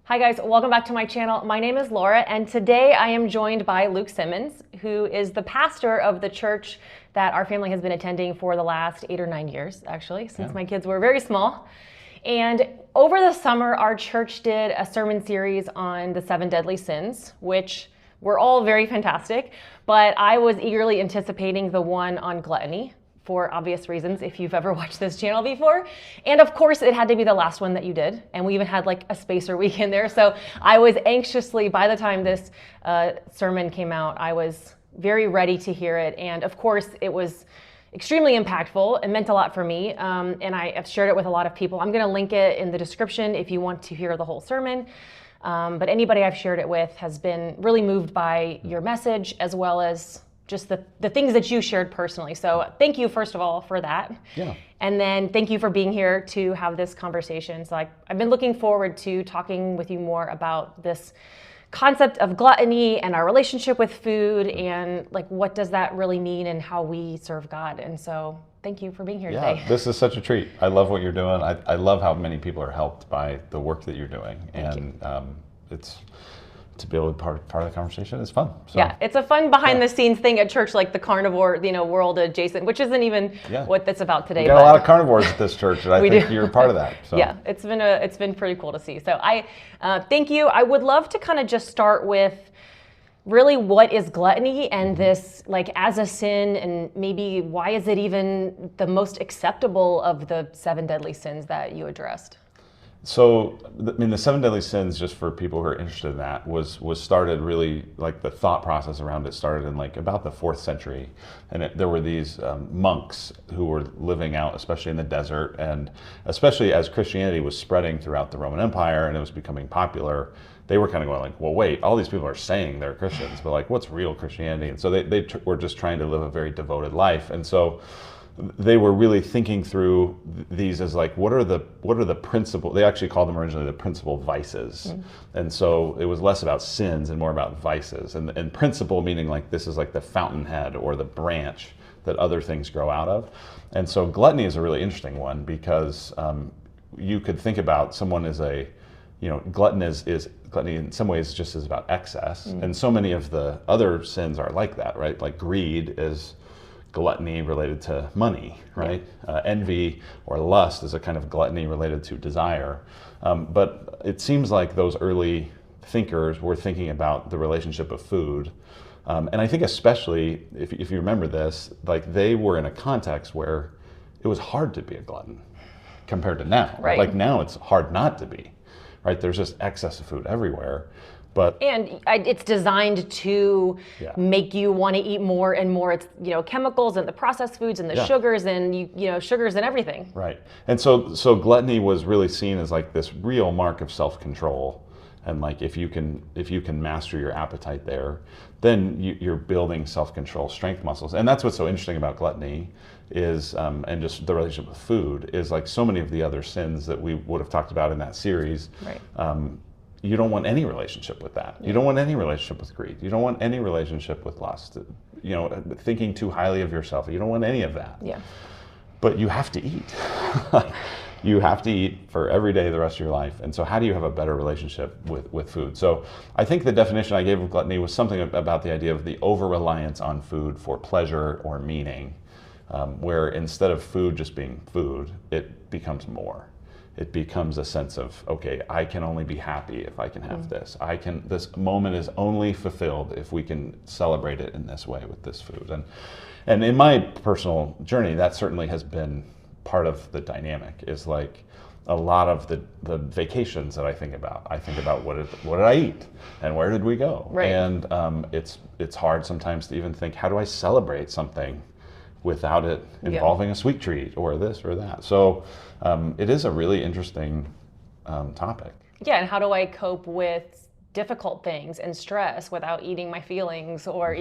Hi guys, welcome back to my channel. My name is Laura, and today I am joined by Luke Simmons, who is the pastor of the church that our family has been attending for the last 8 or 9 years, actually, since my kids were very small. And over the summer, our church did a sermon series on the 7 deadly sins, which were all very fantastic, but I was eagerly anticipating the one on gluttony, for obvious reasons, if you've ever watched this channel before. And of course, it had to be the last one that you did. And we even had like a spacer week in there. So I was anxiously, by the time this sermon came out, I was very ready to hear it. And of course, it was extremely impactful. It meant a lot for me. And I have shared it with a lot of people. I'm gonna link it in the description if you want to hear the whole sermon. But anybody I've shared it with has been really moved by your message, as well as just the things that you shared personally. So thank you, first of all, for that. Yeah. And then thank you for being here to have this conversation. So I've been looking forward to talking with you more about this concept of gluttony and our relationship with food, and like, what does that really mean and how we serve God. And so thank you for being here today. Yeah, this is such a treat. I love what you're doing. I love how many people are helped by the work that you're doing. It's to be able to be part of the conversation is fun. So, yeah, it's a fun behind the scenes thing at church, like the carnivore, world adjacent, which isn't even what that's about today. We got a lot of carnivores at this church, and I think you're part of that. So. Yeah, it's been pretty cool to see. So I thank you. I would love to kind of just start with really what is gluttony and this like as a sin, and maybe why is it even the most acceptable of the 7 deadly sins that you addressed? So, the 7 deadly sins, just for people who are interested in that, was started really, like the thought process around it started in like about the 4th century. And there were these monks who were living out, especially in the desert, and especially as Christianity was spreading throughout the Roman Empire and it was becoming popular, they were kind of going like, well, wait, all these people are saying they're Christians, but like, what's real Christianity? And so they were just trying to live a very devoted life. And so they were really thinking through these as like, what are the principal, they actually called them originally the principal vices. And so it was less about sins and more about vices, and principle meaning like this is like the fountainhead or the branch that other things grow out of. And so gluttony is a really interesting one, because you could think about someone as gluttony in some ways just is about excess. And so many of the other sins are like that, right? Like greed is gluttony related to money, right? Envy or lust is a kind of gluttony related to desire. But it seems like those early thinkers were thinking about the relationship of food. And I think especially, if you remember this, like they were in a context where it was hard to be a glutton compared to now. Right. Like now it's hard not to be, right? There's just excess of food everywhere. And it's designed to make you want to eat more and more. It's chemicals and the processed foods and the sugars and sugars and everything. Right. And so gluttony was really seen as like this real mark of self-control. And like if you can master your appetite there, then you're building self-control strength muscles. And that's what's so interesting about gluttony is and just the relationship with food is like so many of the other sins that we would have talked about in that series. Right. You don't want any relationship with that. You don't want any relationship with greed. You don't want any relationship with lust. Thinking too highly of yourself. You don't want any of that. Yeah. But you have to eat. You have to eat for every day the rest of your life. And so how do you have a better relationship with food? So I think the definition I gave of gluttony was something about the idea of the over-reliance on food for pleasure or meaning, where instead of food just being food, it becomes more. It becomes a sense of, okay, I can only be happy if I can have this. This moment is only fulfilled if we can celebrate it in this way with this food. And in my personal journey, that certainly has been part of the dynamic, is like a lot of the vacations that I think about what did I eat and where did we go? Right. And it's hard sometimes to even think, how do I celebrate something without it involving a sweet treat or this or that? So it is a really interesting topic. Yeah, and how do I cope with difficult things and stress without eating my feelings or,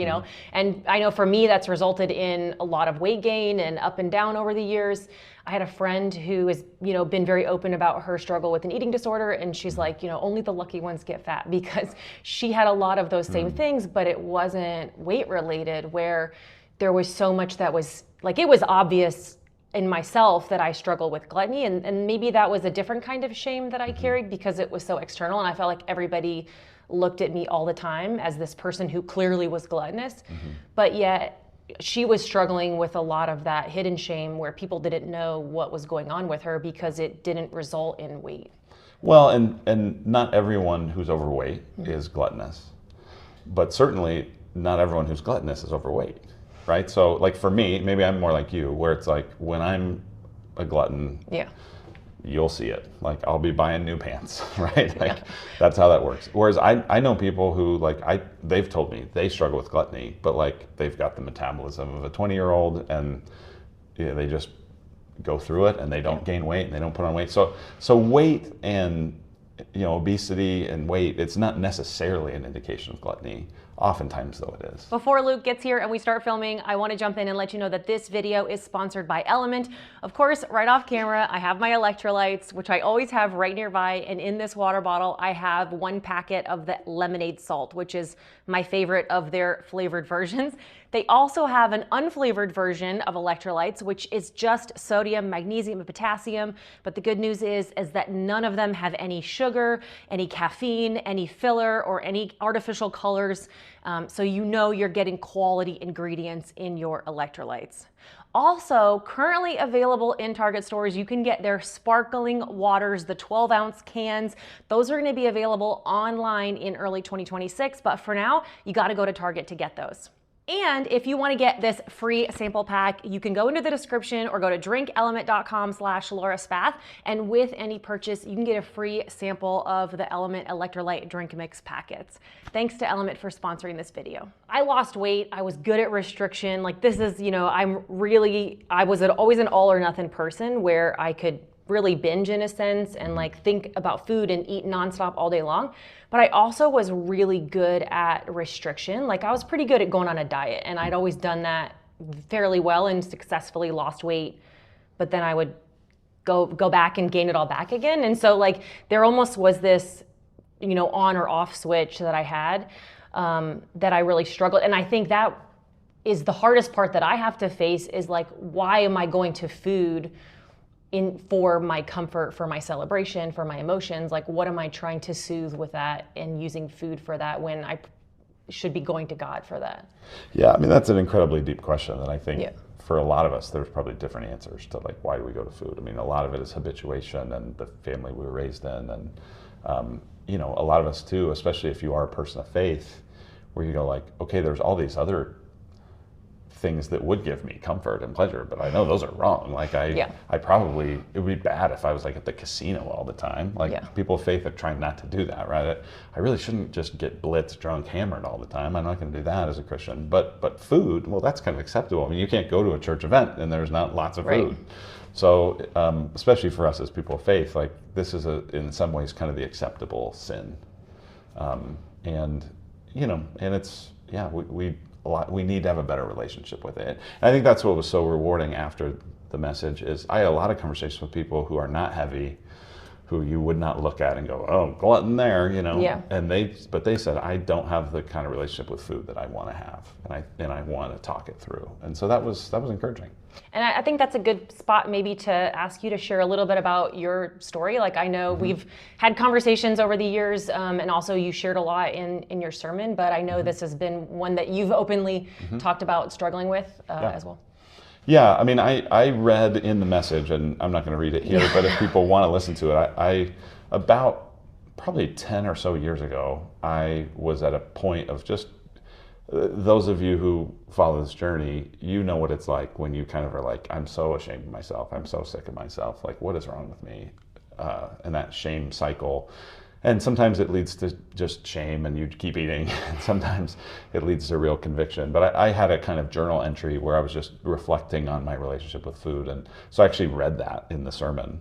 and I know for me that's resulted in a lot of weight gain and up and down over the years. I had a friend who has, been very open about her struggle with an eating disorder, and she's like, only the lucky ones get fat, because she had a lot of those same things, but it wasn't weight related, where there was so much that was like, it was obvious in myself that I struggle with gluttony, and maybe that was a different kind of shame that I carried because it was so external, and I felt like everybody looked at me all the time as this person who clearly was gluttonous, but yet she was struggling with a lot of that hidden shame where people didn't know what was going on with her because it didn't result in weight. Well, and not everyone who's overweight is gluttonous, but certainly not everyone who's gluttonous is overweight, right? So like for me, maybe I'm more like you, where it's like when I'm a glutton, you'll see it. Like I'll be buying new pants, right? Like that's how that works. Whereas I know people who like, they've told me they struggle with gluttony, but like they've got the metabolism of a 20-year-old and they just go through it and they don't gain weight and they don't put on weight. So weight and obesity and weight, it's not necessarily an indication of gluttony. Oftentimes though it is. Before Luke gets here and we start filming, I want to jump in and let you know that this video is sponsored by Element. Of course, right off camera, I have my electrolytes, which I always have right nearby. And in this water bottle, I have 1 packet of the lemonade salt, which is my favorite of their flavored versions. They also have an unflavored version of electrolytes, which is just sodium, magnesium, and potassium. But the good news is that none of them have any sugar, any caffeine, any filler, or any artificial colors. So you're getting quality ingredients in your electrolytes. Also, currently available in Target stores, you can get their sparkling waters, the 12-ounce cans. Those are going to be available online in early 2026, but for now, you got to go to Target to get those. And if you want to get this free sample pack, you can go into the description or go to drinkelement.com/LAURAESPATH, and with any purchase, you can get a free sample of the Element Electrolyte Drink Mix packets. Thanks to Element for sponsoring this video. I lost weight. I was good at restriction. Like this is, I was always an all or nothing person where I could really binge in a sense and like think about food and eat nonstop all day long. But I also was really good at restriction. Like I was pretty good at going on a diet, and I'd always done that fairly well and successfully lost weight. But then I would go back and gain it all back again. And so like there almost was this, on or off switch that I had that I really struggled. And I think that is the hardest part that I have to face is like, why am I going to food for my comfort, for my celebration, for my emotions? Like, what am I trying to soothe with that and using food for that when I should be going to God for that? Yeah, I mean, that's an incredibly deep question that I think for a lot of us, there's probably different answers to like, why do we go to food? I mean, a lot of it is habituation and the family we were raised in. And, a lot of us too, especially if you are a person of faith, where you go like, okay, there's all these other things that would give me comfort and pleasure, but I know those are wrong. Like it would be bad if I was like at the casino all the time. Like people of faith are trying not to do that, right? I really shouldn't just get blitzed, drunk, hammered all the time. I'm not going to do that as a Christian. But food, well, that's kind of acceptable. I mean, you can't go to a church event and there's not lots of food. So especially for us as people of faith, like this is in some ways kind of the acceptable sin. And it's, we need to have a better relationship with it. And I think that's what was so rewarding after the message is I had a lot of conversations with people who are not heavy, who you would not look at and go, oh, glutton there, And they said, I don't have the kind of relationship with food that I want to have, and I want to talk it through. And so that was encouraging. And I think that's a good spot maybe to ask you to share a little bit about your story. Like I know we've had conversations over the years, and also you shared a lot in your sermon, but I know this has been one that you've openly talked about struggling with as well. Yeah, I mean, I read in the message, and I'm not going to read it here, but if people want to listen to it, I about probably 10 or so years ago, I was at a point of just, those of you who follow this journey, you know what it's like when you kind of are like, I'm so ashamed of myself, I'm so sick of myself, like what is wrong with me? And that shame cycle. And sometimes it leads to just shame and you keep eating, and sometimes it leads to real conviction. But I had a kind of journal entry where I was just reflecting on my relationship with food. And so I actually read that in the sermon,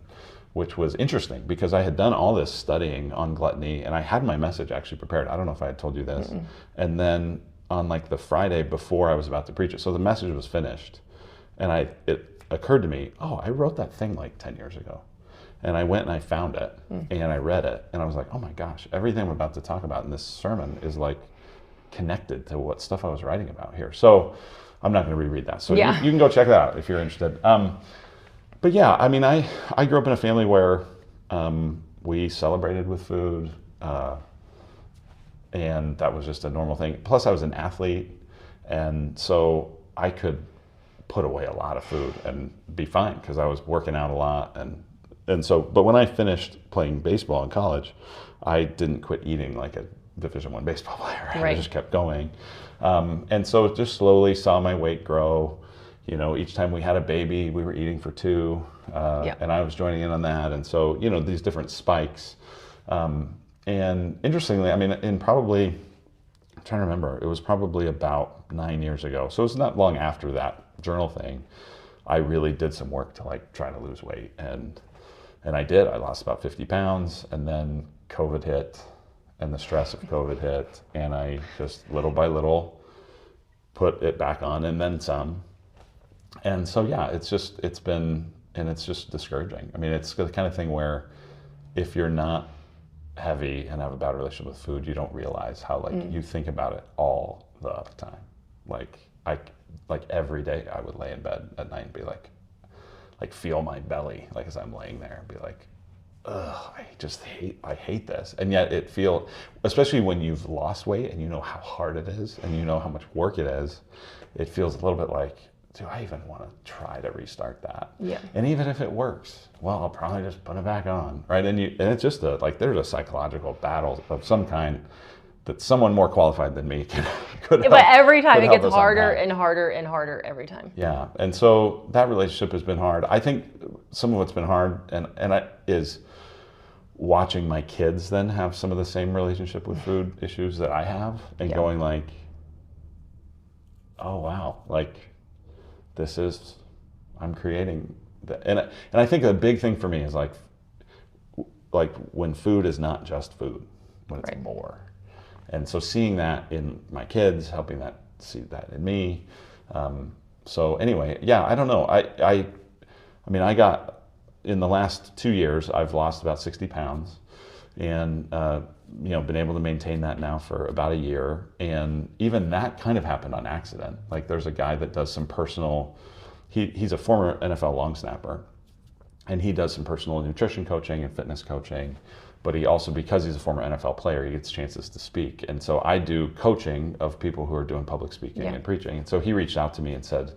which was interesting because I had done all this studying on gluttony and I had my message actually prepared. I don't know if I had told you this. And then on like the Friday before I was about to preach it, so the message was finished. And it occurred to me, oh, I wrote that thing like 10 years ago. And I went and I found it and I read it and I was like, oh my gosh, everything I'm about to talk about in this sermon is like connected to what stuff I was writing about here. So I'm not going to reread that. So you can go check that out if you're interested. But yeah, I mean, I grew up in a family where we celebrated with food, and that was just a normal thing. Plus, I was an athlete, and so I could put away a lot of food and be fine because I was working out a lot, and so. But when I finished playing baseball in college, I didn't quit eating like a Division I baseball player. Right. I just kept going, and so just slowly saw my weight grow. You know, each time we had a baby, we were eating for two, and I was joining in on that. And so, you know, these different spikes. And interestingly, I mean, I'm trying to remember, it was probably about 9 years ago. So it's not long after that journal thing, I really did some work to like try to lose weight. And I did. I lost about 50 pounds, and then COVID hit, and the stress of COVID hit, and I just little by little put it back on and then some. And so, yeah, it's just discouraging. I mean, it's the kind of thing where if you're not heavy and have a bad relationship with food, you don't realize how you think about it all the time. Like every day I would lay in bed at night and be like feel my belly, like as I'm laying there and be like, ugh, I hate this. And yet especially when you've lost weight and you know how hard it is and you know how much work it is, it feels a little bit like, do I even want to try to restart that? Yeah. And even if it works, well, I'll probably just put it back on, right? And it's just there's a psychological battle of some kind that someone more qualified than me could help. But every time could it help gets us harder unpack. and harder and harder every time. Yeah, and so that relationship has been hard. I think some of what's been hard is watching my kids then have some of the same relationship with food issues that I have, and going like, oh wow, like I'm creating that. And I think a big thing for me is like when food is not just food, when it's more. And so seeing that in my kids, see that in me. So anyway, yeah, I don't know. I mean, in the last 2 years, I've lost about 60 pounds, and been able to maintain that now for about a year. And even that kind of happened on accident. Like there's a guy that does some personal, he's a former NFL long snapper, and he does some personal nutrition coaching and fitness coaching. But he also, because he's a former NFL player, he gets chances to speak. And so I do coaching of people who are doing public speaking and preaching. And so he reached out to me and said,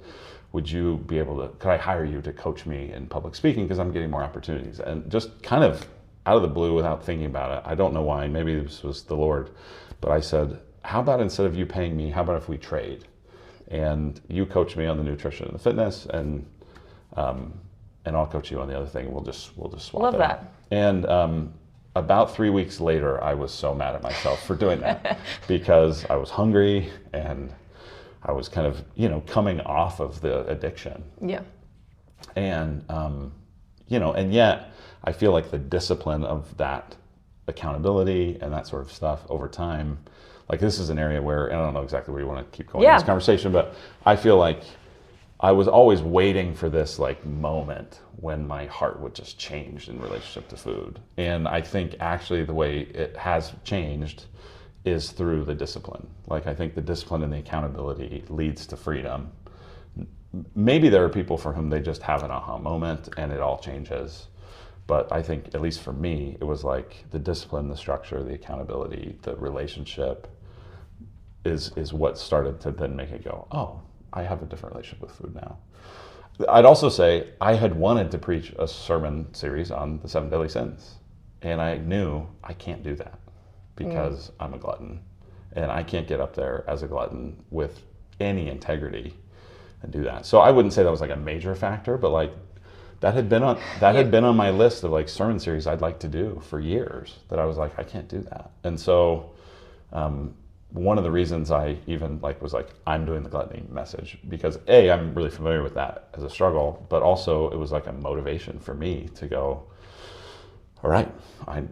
could I hire you to coach me in public speaking? Because I'm getting more opportunities. And just kind of out of the blue without thinking about it, I don't know why, maybe this was the Lord, but I said, how about instead of you paying me, how about if we trade? And you coach me on the nutrition and the fitness, and I'll coach you on the other thing. We'll just swap Love it that. out. And about 3 weeks later, I was so mad at myself for doing that because I was hungry and I was kind of, coming off of the addiction. Yeah. And, and yet I feel like the discipline of that accountability and that sort of stuff over time, like this is an area where, and I don't know exactly where you want to keep going in this conversation, but I feel like I was always waiting for this like moment when my heart would just change in relationship to food. And I think actually the way it has changed is through the discipline. Like I think the discipline and the accountability leads to freedom. Maybe there are people for whom they just have an aha moment and it all changes. But I think, at least for me, it was like the discipline, the structure, the accountability, the relationship is what started to then make it go, oh, I have a different relationship with food now. I'd also say I had wanted to preach a sermon series on the 7 deadly sins. And I knew I can't do that because I'm a glutton. And I can't get up there as a glutton with any integrity and do that. So I wouldn't say that was like a major factor, but like that had been on my list of like sermon series I'd like to do for years, that I was like, I can't do that. And so one of the reasons I even was like, I'm doing the gluttony message because I'm really familiar with that as a struggle, but also it was like a motivation for me to go, all right, I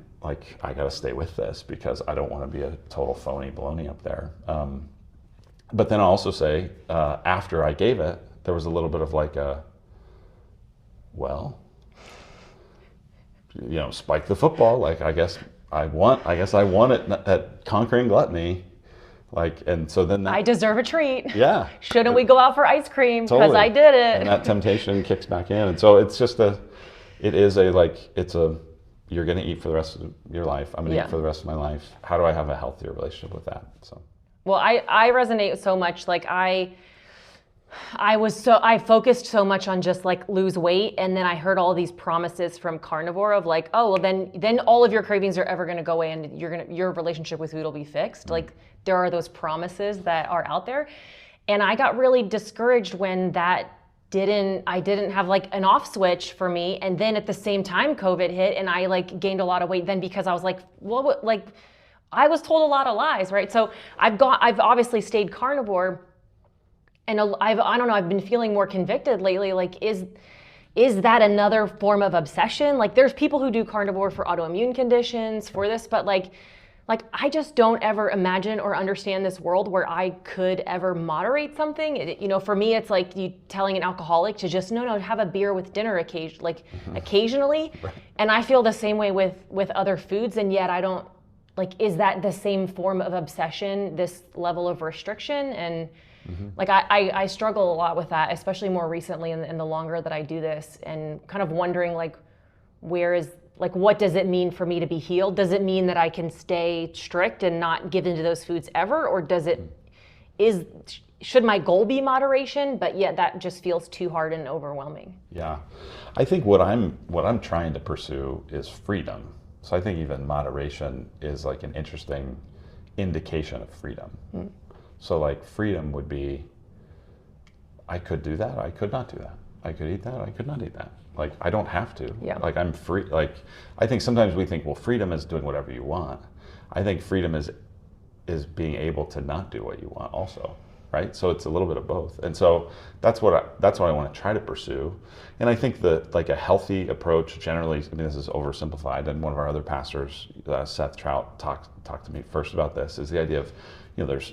got to stay with this because I don't want to be a total phony baloney up there. But then I'll also say, after I gave it, there was a little bit of like spike the football. Like, I guess I won it at conquering gluttony. Like, and so then that, I deserve a treat. yeah. Shouldn't we go out for ice cream because Totally. I did it? And that temptation kicks back in. And so it's just you're going to eat for the rest of your life. I'm going to eat for the rest of my life. How do I have a healthier relationship with that? So. Well, I resonate so much. Like I focused so much on just like lose weight, and then I heard all these promises from carnivore of like, oh, well then all of your cravings are ever going to go away, and your relationship with food will be fixed. Like there are those promises that are out there, and I got really discouraged when I didn't have like an off switch for me, and then at the same time COVID hit, and I like gained a lot of weight then because I was like, well, like I was told a lot of lies, right? So I've obviously stayed carnivore. And I don't know, I've been feeling more convicted lately. Like, is that another form of obsession? Like, there's people who do carnivore for autoimmune conditions, for this, but like I just don't ever imagine or understand this world where I could ever moderate something. For me, it's like you telling an alcoholic to just no, have a beer with dinner occasionally. Right. And I feel the same way with other foods, and yet I don't, like, is that the same form of obsession, this level of restriction? And like I struggle a lot with that, especially more recently in the longer that I do this, and kind of wondering like, what does it mean for me to be healed? Does it mean that I can stay strict and not give into those foods ever? Or should my goal be moderation, but yet that just feels too hard and overwhelming? Yeah. I think what I'm trying to pursue is freedom. So I think even moderation is like an interesting indication of freedom. So like freedom would be, I could do that, I could not do that. I could eat that, I could not eat that. Like I don't have to. Yeah. Like I'm free. Like I think sometimes we think, well, freedom is doing whatever you want. I think freedom is being able to not do what you want also, right? So it's a little bit of both. And so that's what I want to try to pursue. And I think that like a healthy approach generally, I mean, this is oversimplified, and one of our other pastors, Seth Trout, talked to me first about this, is the idea of, there's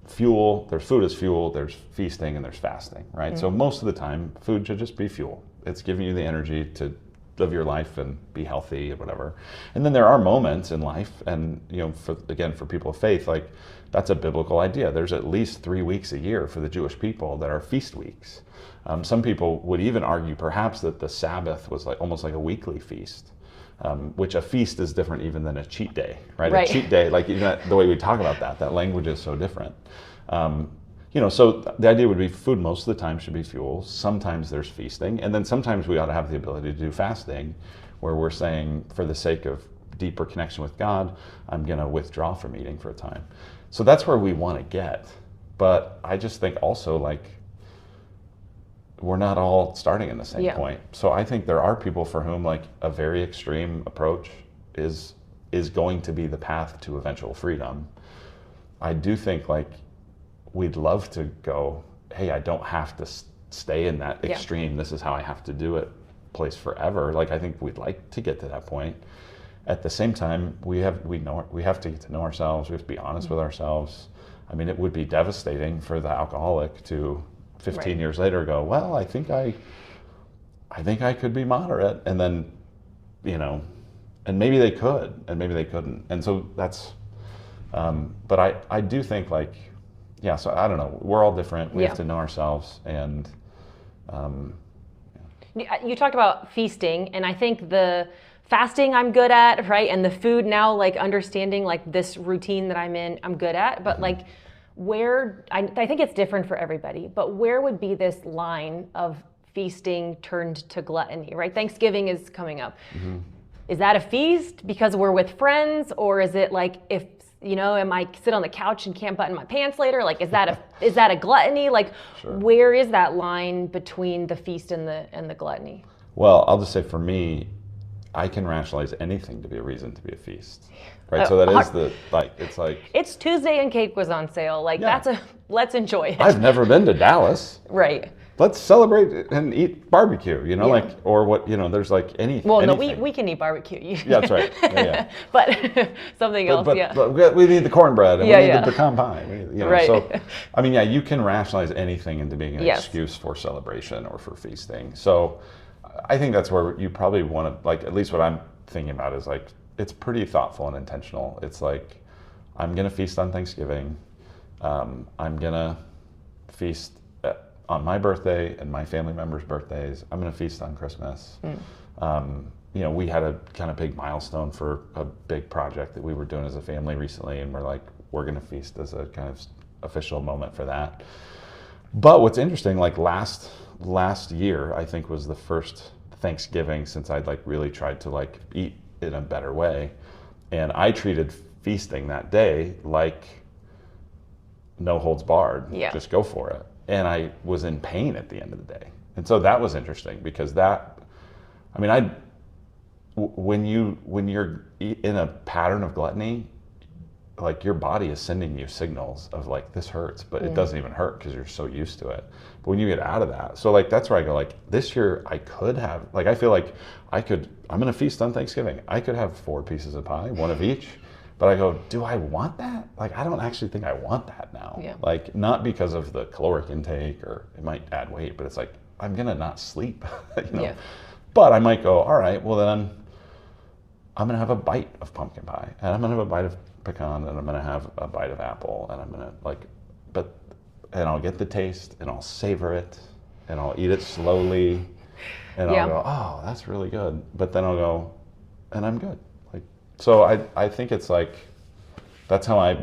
fuel, there's food as fuel, there's feasting, and there's fasting, right? So most of the time, food should just be fuel. It's giving you the energy to live your life and be healthy and whatever. And then there are moments in life, and for people of faith, like that's a biblical idea. There's at least 3 weeks a year for the Jewish people that are feast weeks. Some people would even argue perhaps that the Sabbath was like almost like a weekly feast. Which a feast is different even than a cheat day, right? A cheat day, like even the way we talk about that language is so different. So the idea would be food most of the time should be fuel. Sometimes there's feasting, and then sometimes we ought to have the ability to do fasting, where we're saying, for the sake of deeper connection with God, I'm going to withdraw from eating for a time. So that's where we want to get. But I just think also like, we're not all starting in the same point. So I think there are people for whom like a very extreme approach is going to be the path to eventual freedom. I do think like we'd love to go, hey, I don't have to stay in that extreme, this is how I have to do it place forever. Like I think we'd like to get to that point. At the same time, we have to get to know ourselves, we have to be honest with ourselves. I mean, it would be devastating for the alcoholic to 15 years later go, well, I think I could be moderate, and then and maybe they could and maybe they couldn't. And so that's but I do think like, so I don't know, we're all different, we have to know ourselves. And you talked about feasting, and I think the fasting I'm good at, right? And the food now, like understanding like this routine that I'm in, I'm good at, but like where, I think it's different for everybody, but where would be this line of feasting turned to gluttony, right? Thanksgiving is coming up. Is that a feast because we're with friends, or is it like if, am I sit on the couch and can't button my pants later? Like, is that a gluttony? Like, where is that line between the feast and the gluttony? Well, I'll just say for me, I can rationalize anything to be a reason to be a feast, right? So that is it's Tuesday and cake was on sale. Like let's enjoy it. I've never been to Dallas. Right. Let's celebrate and eat barbecue, like, or what, there's like anything. Well, no, we can eat barbecue. Yeah, that's right. Yeah. But something else, but we need the cornbread and we need the pecan pie. Right. So, I mean, you can rationalize anything into being an excuse for celebration or for feasting. So I think that's where you probably want to, like, at least what I'm thinking about is like, it's pretty thoughtful and intentional. It's like, I'm going to feast on Thanksgiving. I'm gonna feast on my birthday and my family members' birthdays. I'm gonna feast on Christmas. You know, we had a kind of big milestone for a big project that we were doing as a family recently, and we're like, we're gonna feast as a kind of official moment for that. But what's interesting, like last year, I think was the first Thanksgiving since I'd like really tried to like eat in a better way. And I treated feasting that day like no holds barred, just go for it. And I was in pain at the end of the day. And so that was interesting because when you're in a pattern of gluttony, like your body is sending you signals of like, this hurts, but it doesn't even hurt because you're so used to it. But when you get out of that, so like, that's where I go, like this year I could have, like, I feel like I'm going to feast on Thanksgiving. I could have 4 pieces of pie, 1 of each, but I go, do I want that? Like, I don't actually think I want that now. Yeah. Like, not because of the caloric intake or it might add weight, but it's like, I'm going to not sleep, you know? Yeah. But I might go, all right, well then I'm going to have a bite of pumpkin pie and I'm going to have a bite of pecan and I'm going to have a bite of apple and I'm going to like, and I'll get the taste and I'll savor it and I'll eat it slowly and I'll go, oh, that's really good. But then I'll go, and I'm good. Like, so I think it's like, that's how I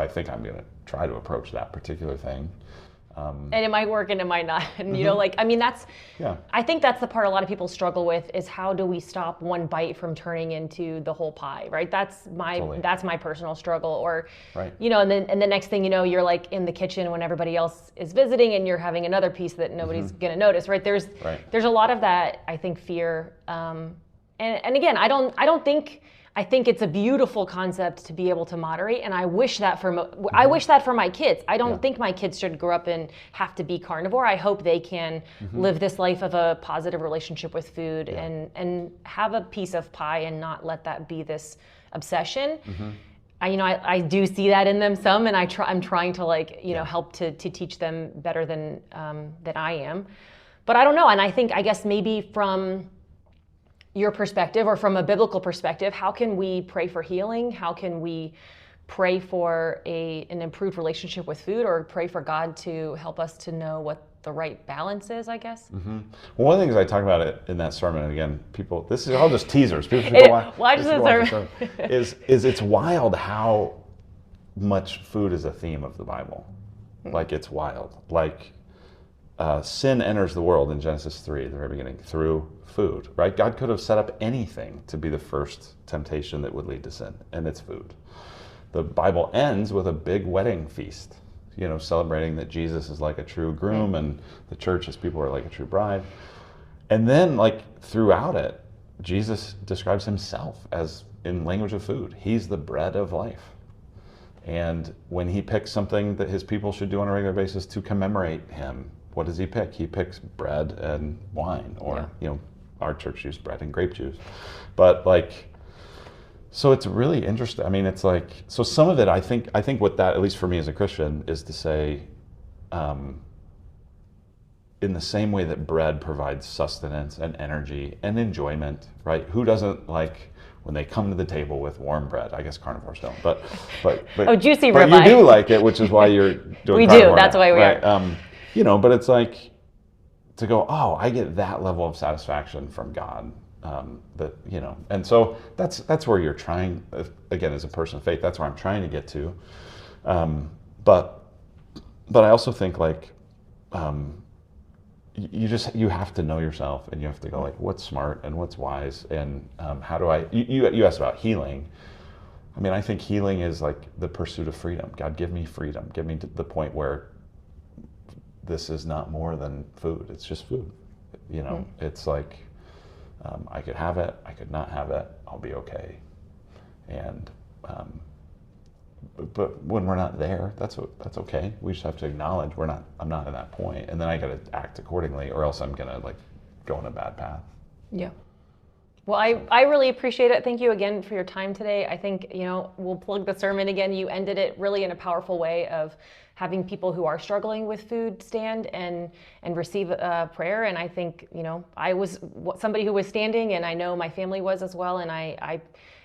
think I'm going to try to approach that particular thing. And it might work and it might not. And you know, like, I mean, I think that's the part a lot of people struggle with is how do we stop one bite from turning into the whole pie, right? That's my personal struggle. Or, you know, and the next thing you know, you're like in the kitchen when everybody else is visiting and you're having another piece that nobody's going to notice, right? There's a lot of that, I think, fear. And again, I think it's a beautiful concept to be able to moderate, and I wish that for my kids. I don't think my kids should grow up and have to be carnivore. I hope they can live this life of a positive relationship with food and have a piece of pie and not let that be this obsession. I do see that in them some, and I'm trying to help to teach them better than I am. But I don't know, and I guess maybe from your perspective or from a biblical perspective, how can we pray for healing? How can we pray for an improved relationship with food, or pray for God to help us to know what the right balance is, I guess? Well, one of the things I talk about it in that sermon, and again, this is all just teasers. People should go watch the sermon. is it's wild how much food is a theme of the Bible. Like, it's wild. Like, sin enters the world in Genesis 3 at the very beginning through food, right? God could have set up anything to be the first temptation that would lead to sin, and it's food. The Bible ends with a big wedding feast, you know, celebrating that Jesus is like a true groom and the church, his people, are like a true bride. And then, like, throughout it, Jesus describes himself as, in language of food, he's the bread of life. And when he picks something that his people should do on a regular basis to commemorate him, what does he pick? He picks bread and wine, or, you know, our church used bread and grape juice. But like, so it's really interesting. I mean, it's like, so some of it, I think what that, at least for me as a Christian, is to say, in the same way that bread provides sustenance and energy and enjoyment, right? Who doesn't like when they come to the table with warm bread? I guess carnivores don't, but oh, juicy ribeye. But you do like it, which is why you're doing we carnivore do, that's now, why we right? are. You know, but it's like to go, oh, I get that level of satisfaction from God, that, you know, and so that's where you're trying, again, as a person of faith, that's where I'm trying to get to. But I also think, like, you have to know yourself, and you have to go, like, what's smart and what's wise, and how do you asked about healing. I mean, I think healing is like the pursuit of freedom. God, give me freedom. Give me to the point where this is not more than food. It's just food. You know, it's like, I could have it, I could not have it, I'll be okay. And, but when we're not there, that's okay. We just have to acknowledge I'm not at that point. And then I got to act accordingly, or else I'm going to, like, go in a bad path. Yeah. Well, I really appreciate it. Thank you again for your time today. I think, you know, we'll plug the sermon again. You ended it really in a powerful way of having people who are struggling with food stand and receive prayer. And I think, you know, I was somebody who was standing, and I know my family was as well. And I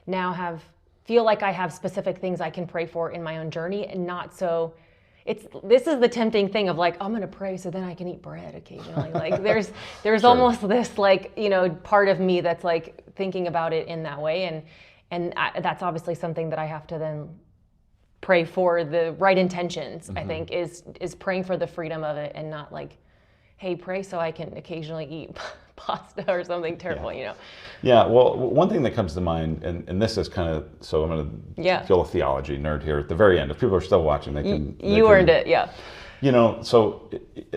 now feel like I have specific things I can pray for in my own journey, and not so this is the tempting thing of like, I'm going to pray so then I can eat bread occasionally. Like there's Sure. almost this like, part of me that's like thinking about it in that way. And that's obviously something that I have to then pray for the right intentions, I think, is praying for the freedom of it and not like, hey, pray so I can occasionally eat pasta or something terrible, Yeah, well, one thing that comes to mind, and this is kind of, so I'm going to feel a theology nerd here at the very end. If people are still watching, they can... earned it, yeah. So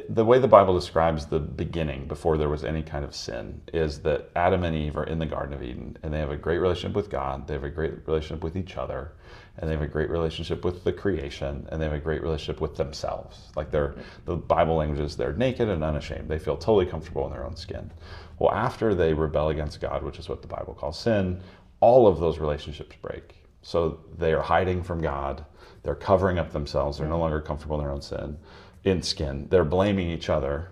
the way the Bible describes the beginning, before there was any kind of sin, is that Adam and Eve are in the Garden of Eden, and they have a great relationship with God, they have a great relationship with each other, and they have a great relationship with the creation, and they have a great relationship with themselves. Like the Bible language is they're naked and unashamed. They feel totally comfortable in their own skin. Well, after they rebel against God, which is what the Bible calls sin, all of those relationships break. So they are hiding from God. They're covering up themselves. They're no longer comfortable in their own skin. They're blaming each other,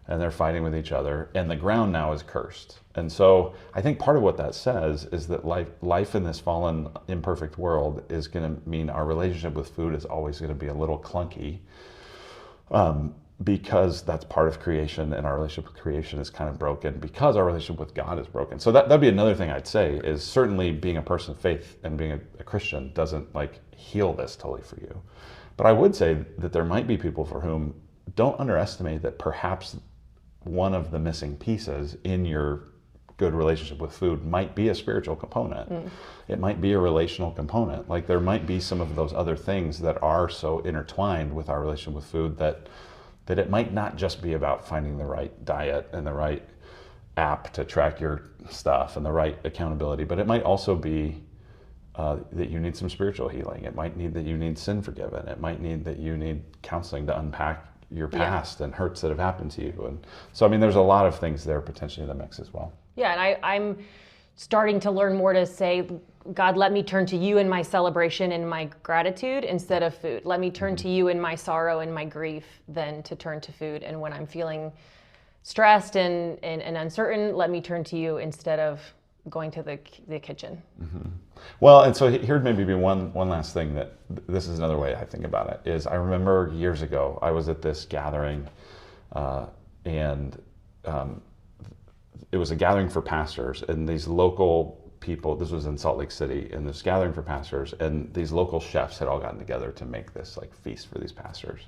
and they're fighting with each other. And the ground now is cursed. And so I think part of what that says is that life in this fallen, imperfect world is going to mean our relationship with food is always going to be a little clunky, because that's part of creation, and our relationship with creation is kind of broken because our relationship with God is broken. So that'd be another thing I'd say, is certainly being a person of faith and being a Christian doesn't like heal this totally for you. But I would say that there might be people for whom, don't underestimate that perhaps one of the missing pieces in your good relationship with food might be a spiritual component. It might be a relational component. Like there might be some of those other things that are so intertwined with our relationship with food that it might not just be about finding the right diet and the right app to track your stuff and the right accountability, but it might also be that you need some spiritual healing. It might need that you need sin forgiven. It might need that you need counseling to unpack your past and hurts that have happened to you. And so, I mean, there's a lot of things there potentially in the mix as well. Yeah, and I'm starting to learn more to say, God, let me turn to you in my celebration and my gratitude instead of food. Let me turn to you in my sorrow and my grief than to turn to food. And when I'm feeling stressed and uncertain, let me turn to you instead of going to the kitchen. Well, and so here'd maybe be one last thing that this is another way I think about it, is I remember years ago, I was at this gathering and it was a gathering for pastors, and these local people, this was in Salt Lake City, and this gathering for pastors, and these local chefs had all gotten together to make this like feast for these pastors.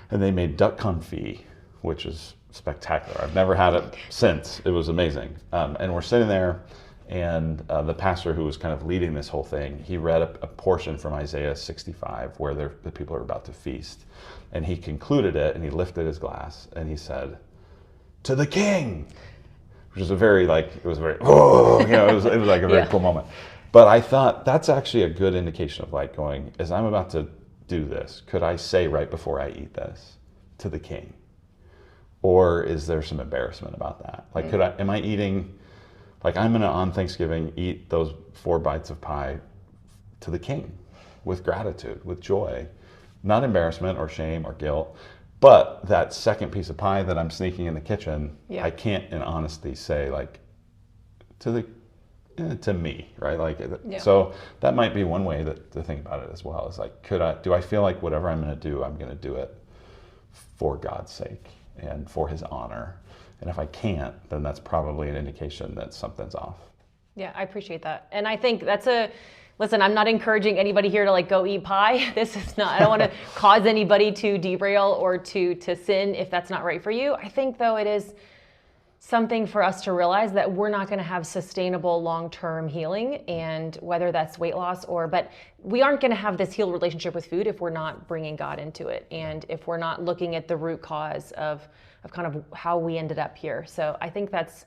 And they made duck confit, which is spectacular. I've never had it since. It was amazing. And we're sitting there, and the pastor who was kind of leading this whole thing, he read a portion from Isaiah 65 where the people are about to feast. And he concluded it, and he lifted his glass, and he said, "To the King," which is a very like, it was very, oh, it was like a very cool moment. But I thought that's actually a good indication of like going, as I'm about to do this, could I say right before I eat this, "To the King"? Or is there some embarrassment about that? Like, am I eating, like I'm gonna on Thanksgiving eat those 4 bites of pie to the King with gratitude, with joy, not embarrassment or shame or guilt. But that second piece of pie that I'm sneaking in the kitchen, I can't in honesty say like, to me, right? Like, so that might be one way to think about it as well. Is like, do I feel like whatever I'm gonna do, I'm gonna do it for God's sake and for his honor? And if I can't, then that's probably an indication that something's off. Yeah, I appreciate that. And I think listen, I'm not encouraging anybody here to like go eat pie. This is not, I don't want to cause anybody to derail or to sin if that's not right for you. I think though it is something for us to realize that we're not going to have sustainable long-term healing, and whether that's weight loss but we aren't going to have this healed relationship with food if we're not bringing God into it, and if we're not looking at the root cause of kind of how we ended up here. So I think that's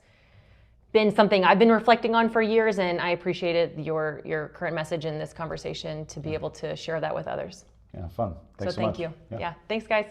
been something I've been reflecting on for years, and I appreciated your current message in this conversation to be able to share that with others. Yeah, fun. Thanks so thank much. you. Yeah, thanks guys.